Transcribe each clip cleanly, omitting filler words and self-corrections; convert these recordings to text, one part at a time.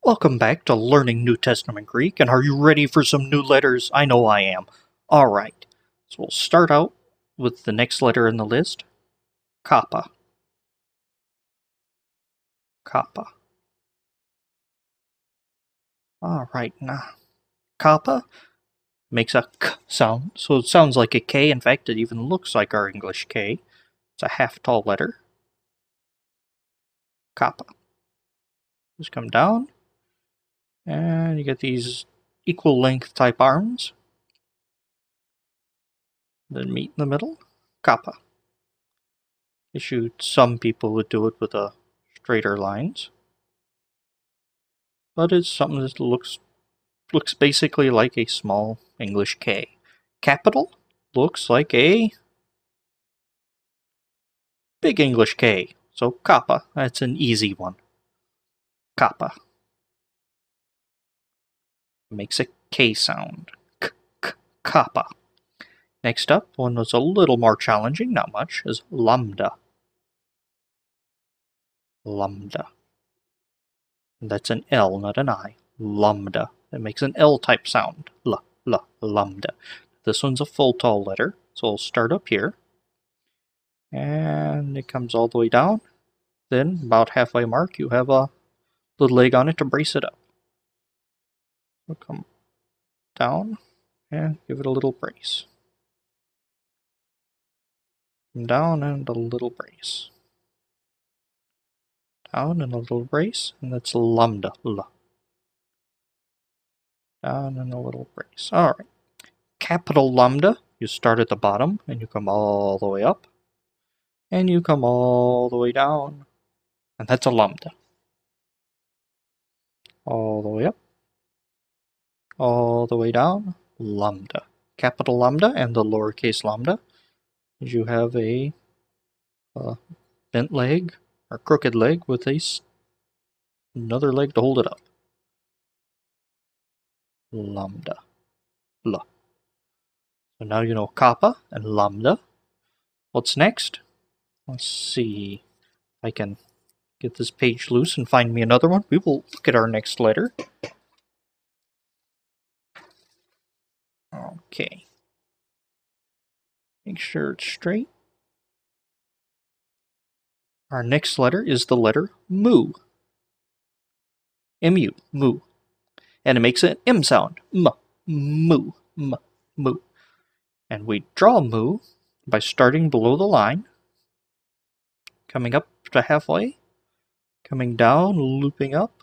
Welcome back to Learning New Testament Greek, and are you ready for some new letters? I know I am. Alright, so we'll start out with the next letter in the list, Kappa. Kappa. Alright, now, Kappa makes a K sound, so it sounds like a K. In fact, it even looks like our English K. It's a half-tall letter. Kappa. Just come down, and you get these equal length type arms. Then meet in the middle, Kappa. Some people would do it with a straighter lines, but it's something that looks basically like a small English K. Capital looks like a big English K, so Kappa, that's an easy one. Kappa. Makes a K sound. Kappa. Next up, one that's a little more challenging, not much, is Lambda. Lambda. That's an L, not an I. Lambda. It makes an L type sound. Lambda. This one's a full tall letter, so we'll start up here. And it comes all the way down. Then, about halfway mark, you have a little leg on it to brace it up. So come down and give it a little brace. Come down and a little brace. Down and a little brace, and that's lambda. Down and a little brace. Alright. Capital lambda, you start at the bottom and you come all the way up. And you come all the way down. And that's a lambda. All the way up. All the way down. Lambda. Capital lambda and the lowercase lambda. You have a bent leg or crooked leg with another leg to hold it up. Lambda. La. So now you know kappa and lambda. What's next? Let's see if I can get this page loose and find me another one. We will look at our next letter. Okay. Make sure it's straight. Our next letter is the letter mu. M-U, mu. And it makes an M sound. Mu. And we draw mu by starting below the line, coming up to halfway, coming down, looping up,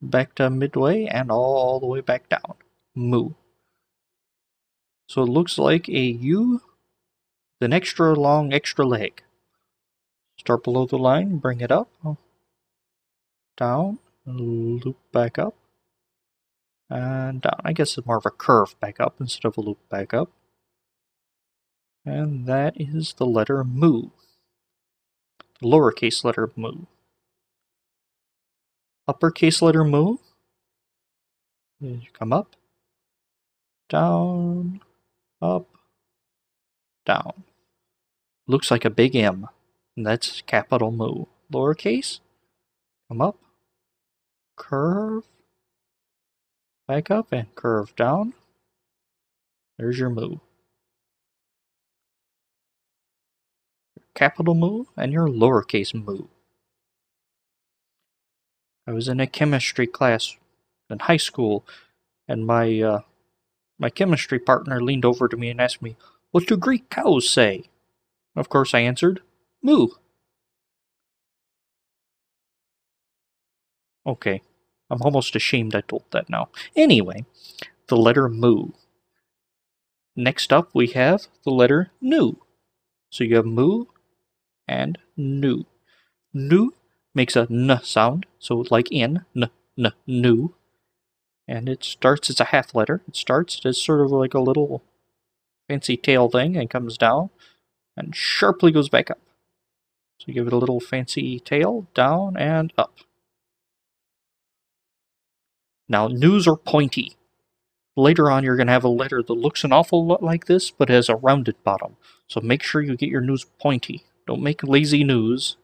back to midway, and all the way back down. Mu. So it looks like a U with an extra long, extra leg. Start below the line, bring it up, down, loop back up, and down. I guess it's more of a curve back up instead of a loop back up. And that is the letter mu. The lowercase letter mu. Uppercase letter mu. You come up, down, up, down. Looks like a big M. And that's capital mu. Lowercase, come up, curve, back up, and curve down. There's your mu. Capital mu and your lowercase mu. I was in a chemistry class in high school, and my chemistry partner leaned over to me and asked me, "What do Greek cows say?" Of course I answered, "Moo." Okay, I'm almost ashamed I told that now. Anyway, the letter mu. Next up we have the letter nu. So you have mu and nu. Nu makes a n sound, so like in, nu. And it starts, it's a half letter. It starts as sort of like a little fancy tail thing and comes down and sharply goes back up. So give it a little fancy tail, down and up. Now, nus are pointy. Later on, you're going to have a letter that looks an awful lot like this, but has a rounded bottom. So make sure you get your nus pointy. Don't make lazy nus.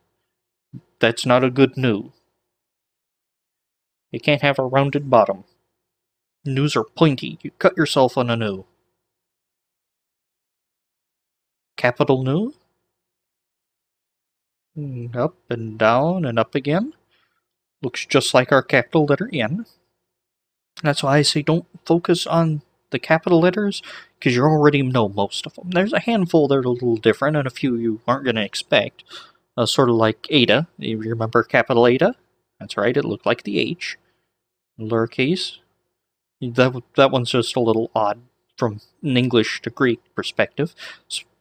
That's not a good nu. You can't have a rounded bottom. Nus are pointy. You cut yourself on a nu. Capital nu. Up and down and up again. Looks just like our capital letter N. That's why I say don't focus on the capital letters, because you already know most of them. There's a handful that are a little different, and a few you aren't going to expect. Sort of like Eta. You remember capital Eta? That's right, it looked like the H. Lowercase. That one's just a little odd from an English to Greek perspective.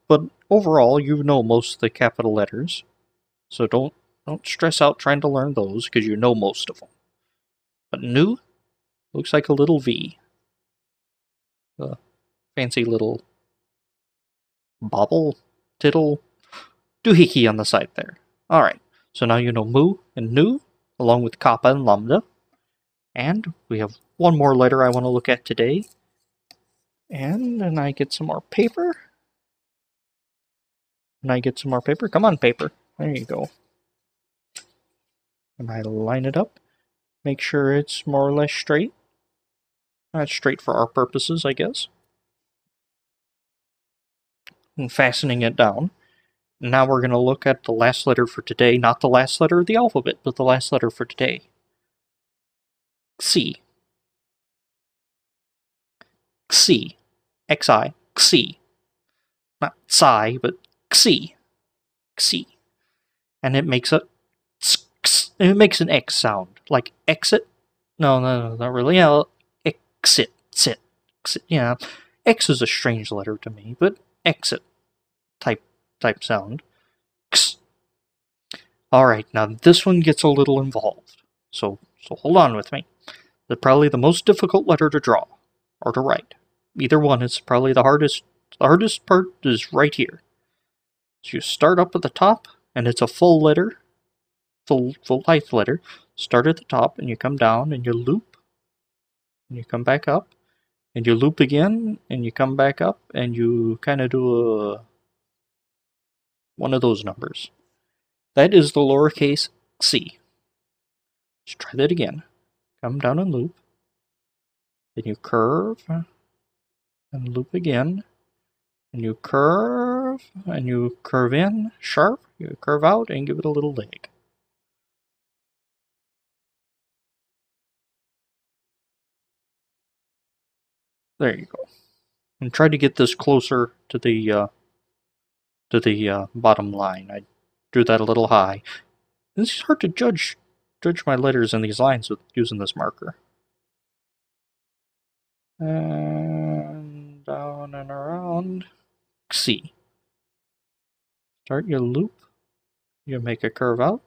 But overall, you know most of the capital letters. So don't stress out trying to learn those, because you know most of them. But nu looks like a little V. A fancy little bobble, tittle, doohickey on the side there. Alright, so now you know mu and nu, along with kappa and lambda. And we have one more letter I want to look at today. And then I get some more paper. Come on, paper. There you go. And I line it up. Make sure it's more or less straight. That's straight for our purposes, I guess. And fastening it down. Now we're going to look at the last letter for today. Not the last letter of the alphabet, but the last letter for today. Xi. Xi. X-I. Xi. Not psi, but Xi. Xi. And it makes an X sound. Like exit? No, not really. Yeah, exit. Yeah. X is a strange letter to me, but exit type sound. X. Alright, now this one gets a little involved. So hold on with me. They're probably the most difficult letter to draw or to write. Either one is probably the hardest. The hardest part is right here. So you start up at the top, and it's a full letter, full length letter. Start at the top, and you come down, and you loop, and you come back up, and you loop again, and you come back up, and you kind of do one of those numbers. That is the lowercase c. Let's try that again. Come down and loop. Then you curve, and loop again. And you curve in, sharp, you curve out, and give it a little leg. There you go. And try to get this closer to the bottom line. I drew that a little high. It's hard to judge my letters in these lines with using this marker. And down and around. C. Start your loop. You make a curve out.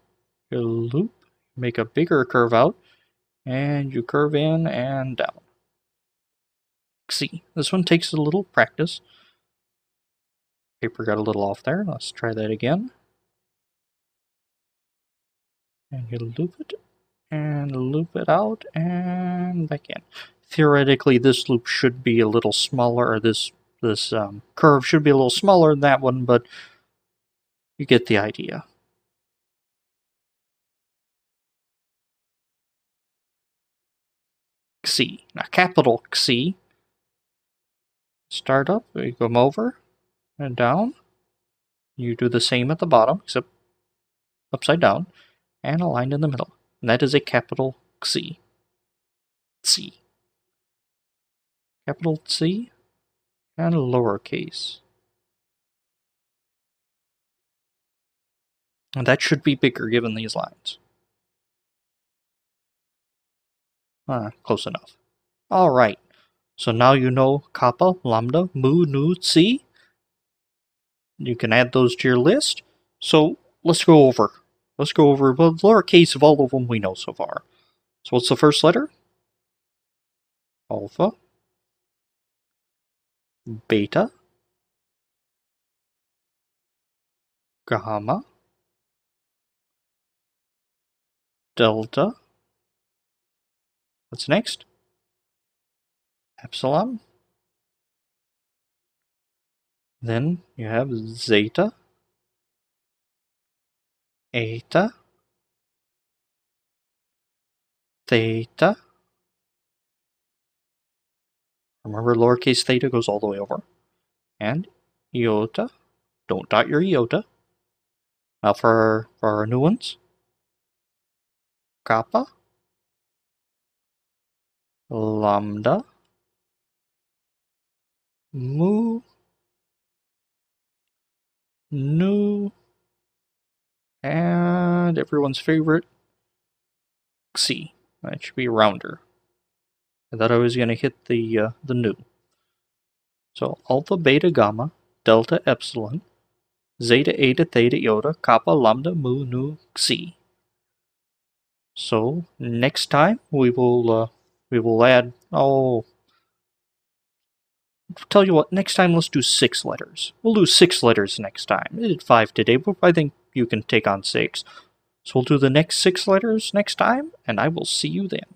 You loop. Make a bigger curve out. And you curve in and down. C. This one takes a little practice. Paper got a little off there. Let's try that again. And you loop it. And loop it out and back in. Theoretically, this loop should be a little smaller, or this curve should be a little smaller than that one, but you get the idea. Xi. Now, capital Xi. Start up, you come over and down. You do the same at the bottom, except upside down, and a line in the middle. And that is a capital Xi. Xi. Capital C and lowercase. And that should be bigger given these lines. Close enough. Alright, so now you know kappa, lambda, mu, nu, tsi. You can add those to your list. So let's go over. Well, the lowercase of all of them we know so far. So what's the first letter? Alpha, beta, gamma, delta. What's next? Epsilon. Then you have zeta, eta, theta. Remember, lowercase theta goes all the way over. And iota. Don't dot your iota. Now for our new ones. Kappa. Lambda. Mu. Nu. And everyone's favorite, Xi. That should be rounder. I thought I was going to hit the nu. So alpha, beta, gamma, delta, epsilon, zeta, eta, theta, iota, kappa, lambda, mu, nu, Xi. So next time we will add, tell you what, next time let's do 6 letters. We'll do 6 letters next time. We did 5 today, but I think you can take on 6. So we'll do the next 6 letters next time, and I will see you then.